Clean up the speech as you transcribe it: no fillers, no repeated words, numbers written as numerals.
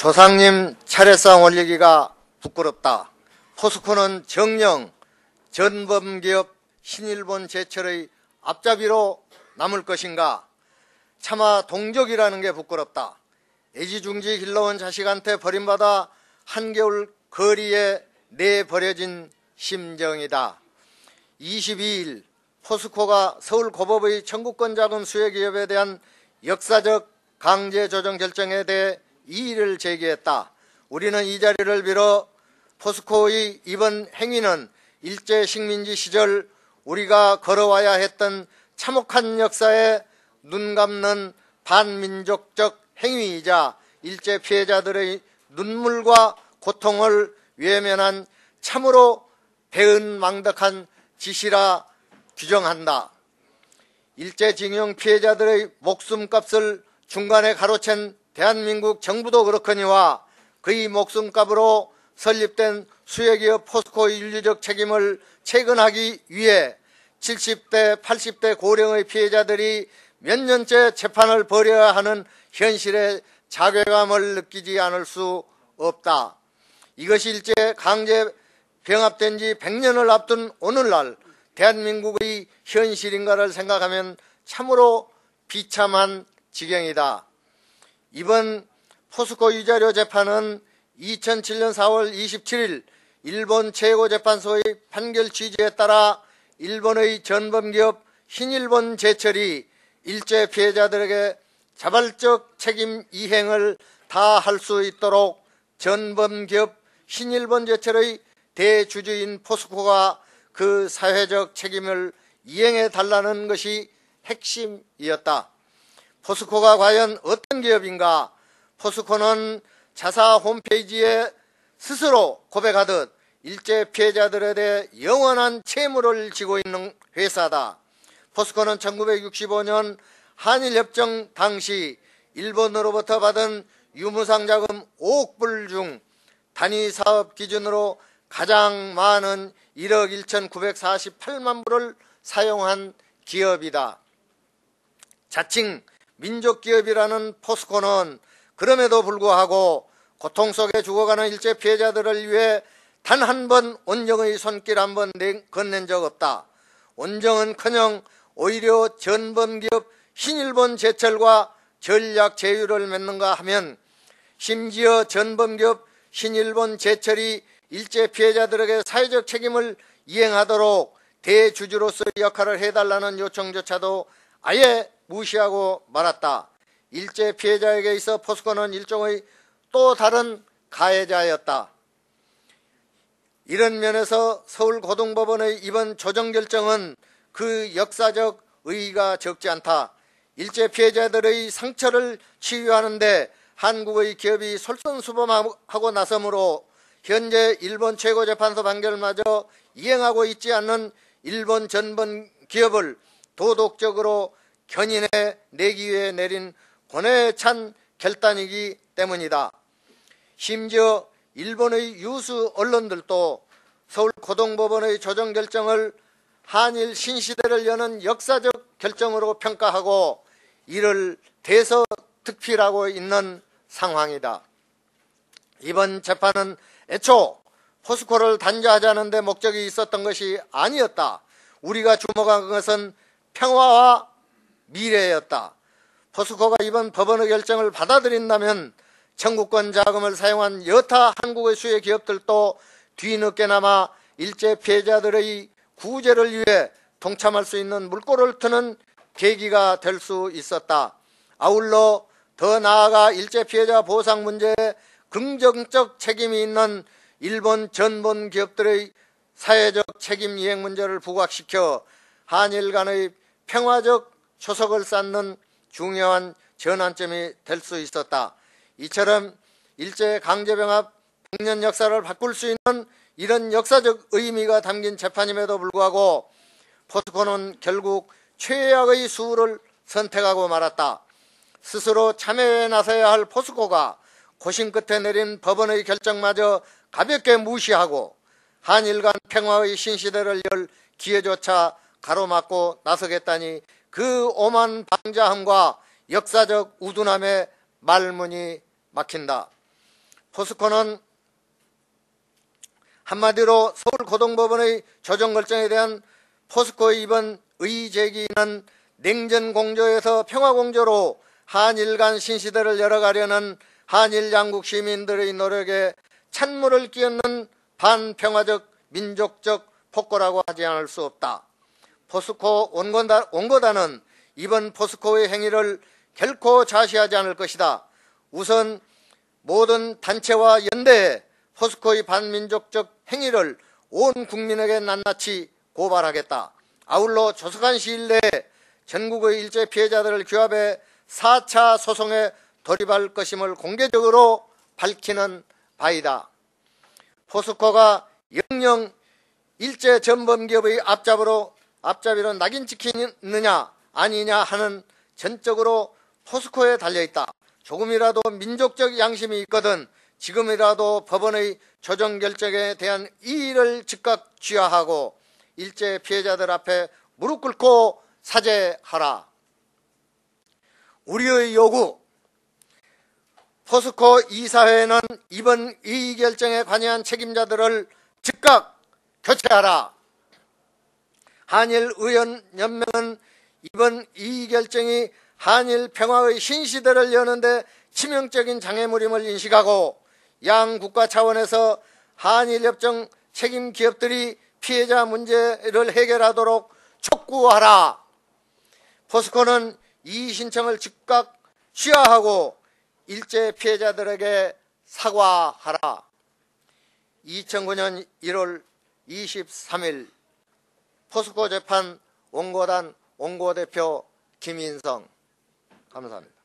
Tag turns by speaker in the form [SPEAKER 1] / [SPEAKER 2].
[SPEAKER 1] 조상님 차례상 올리기가 부끄럽다. 포스코는 정녕 전범기업 신일본 제철의 앞잡이로 남을 것인가. 차마 동족이라는 게 부끄럽다. 애지중지 길러온 자식한테 버림받아 한겨울 거리에 내버려진 심정이다. 22일 포스코가 서울고법의 청구권 자금 수혜기업에 대한 역사적 강제조정 결정에 대해 이의를 제기했다. 우리는 이 자리를 빌어 포스코의 이번 행위는 일제식민지 시절 우리가 걸어와야 했던 참혹한 역사에 눈감는 반민족적 행위이자 일제 피해자들의 눈물과 고통을 외면한 참으로 배은망덕한 짓이라 규정한다. 일제징용 피해자들의 목숨값을 중간에 가로챈 대한민국 정부도 그렇거니와 그의 목숨값으로 설립된 수혜기업 포스코의 윤리적 책임을 체근하기 위해 70대, 80대 고령의 피해자들이 몇 년째 재판을 벌여야 하는 현실에 자괴감을 느끼지 않을 수 없다. 이것이 일제 강제 병합된 지 100년을 앞둔 오늘날 대한민국의 현실인가를 생각하면 참으로 비참한 지경이다. 이번 포스코 위자료 재판은 2007년 4월 27일 일본 최고재판소의 판결 취지에 따라 일본의 전범기업 신일본 제철이 일제 피해자들에게 자발적 책임 이행을 다할 수 있도록 전범기업 신일본 제철의 대주주인 포스코가 그 사회적 책임을 이행해 달라는 것이 핵심이었다. 포스코가 과연 어떤 기업인가? 포스코는 자사 홈페이지에 스스로 고백하듯 일제 피해자들에 대해 영원한 채무를 지고 있는 회사다. 포스코는 1965년 한일협정 당시 일본으로부터 받은 유무상 자금 5억 불 중 단위 사업 기준으로 가장 많은 1억 1,948만 불을 사용한 기업이다. 자칭 민족기업이라는 포스코는 그럼에도 불구하고 고통 속에 죽어가는 일제 피해자들을 위해 단 한 번 온정의 손길 한 번 건넨 적 없다. 온정은커녕 오히려 전범기업 신일본 제철과 전략 제휴를 맺는가 하면 심지어 전범기업 신일본 제철이 일제 피해자들에게 사회적 책임을 이행하도록 대주주로서의 역할을 해달라는 요청조차도 아예 무시하고 말았다. 일제 피해자에게 있어 포스코는 일종의 또 다른 가해자였다. 이런 면에서 서울고등법원의 이번 조정결정은 그 역사적 의의가 적지 않다. 일제 피해자들의 상처를 치유하는 데 한국의 기업이 솔선수범하고 나서므로 현재 일본 최고재판소 판결마저 이행하고 있지 않는 일본 전범 기업을 도덕적으로 견인해 내기 위해 내린 고뇌에 찬 결단이기 때문이다. 심지어 일본의 유수 언론들도 서울고등법원의 조정결정을 한일 신시대를 여는 역사적 결정으로 평가하고 이를 대서특필하고 있는 상황이다. 이번 재판은 애초 포스코를 단죄하자는 데 목적이 있었던 것이 아니었다. 우리가 주목한 것은 평화와 미래였다. 포스코가 이번 법원의 결정을 받아들인다면 청구권 자금을 사용한 여타 한국의 수혜 기업들도 뒤늦게나마 일제 피해자들의 구제를 위해 동참할 수 있는 물꼬를 트는 계기가 될 수 있었다. 아울러 더 나아가 일제 피해자 보상 문제에 긍정적 책임이 있는 일본 전범 기업들의 사회적 책임 이행 문제를 부각시켜 한일 간의 평화적 초석을 쌓는 중요한 전환점이 될 수 있었다. 이처럼 일제 강제병합 100년 역사를 바꿀 수 있는 이런 역사적 의미가 담긴 재판임에도 불구하고 포스코는 결국 최악의 수를 선택하고 말았다. 스스로 참여에 나서야 할 포스코가 고심 끝에 내린 법원의 결정마저 가볍게 무시하고 한일 간 평화의 신시대를 열 기회조차 가로막고 나서겠다니 그 오만 방자함과 역사적 우둔함에 말문이 막힌다. 포스코는 한마디로 서울고등법원의 조정결정에 대한 포스코의 이번 의제기는 냉전공조에서 평화공조로 한일 간 신시대를 열어가려는 한일 양국 시민들의 노력에 찬물을 끼얹는 반평화적 민족적 폭거라고 하지 않을 수 없다. 포스코 원고단은 이번 포스코의 행위를 결코 좌시하지 않을 것이다. 우선 모든 단체와 연대에 포스코의 반민족적 행위를 온 국민에게 낱낱이 고발하겠다. 아울러 조속한 시일 내에 전국의 일제 피해자들을 규합해 4차 소송에 돌입할 것임을 공개적으로 밝히는 바이다. 포스코가 영영 일제 전범기업의 앞잡이로 낙인 찍히느냐 아니냐 하는 전적으로 포스코에 달려있다. 조금이라도 민족적 양심이 있거든 지금이라도 법원의 조정결정에 대한 이의를 즉각 취하하고 일제 피해자들 앞에 무릎 꿇고 사죄하라. 우리의 요구, 포스코 이사회는 이번 이의결정에 관여한 책임자들을 즉각 교체하라. 한일의원연맹은 이번 이의결정이 한일 평화의 신시대를 여는데 치명적인 장애물임을 인식하고 양 국가 차원에서 한일협정 책임 기업들이 피해자 문제를 해결하도록 촉구하라. 포스코는 이 신청을 즉각 취하하고 일제 피해자들에게 사과하라. 2009년 1월 23일 포스코 재판 원고단 원고대표 김인성. 감사합니다.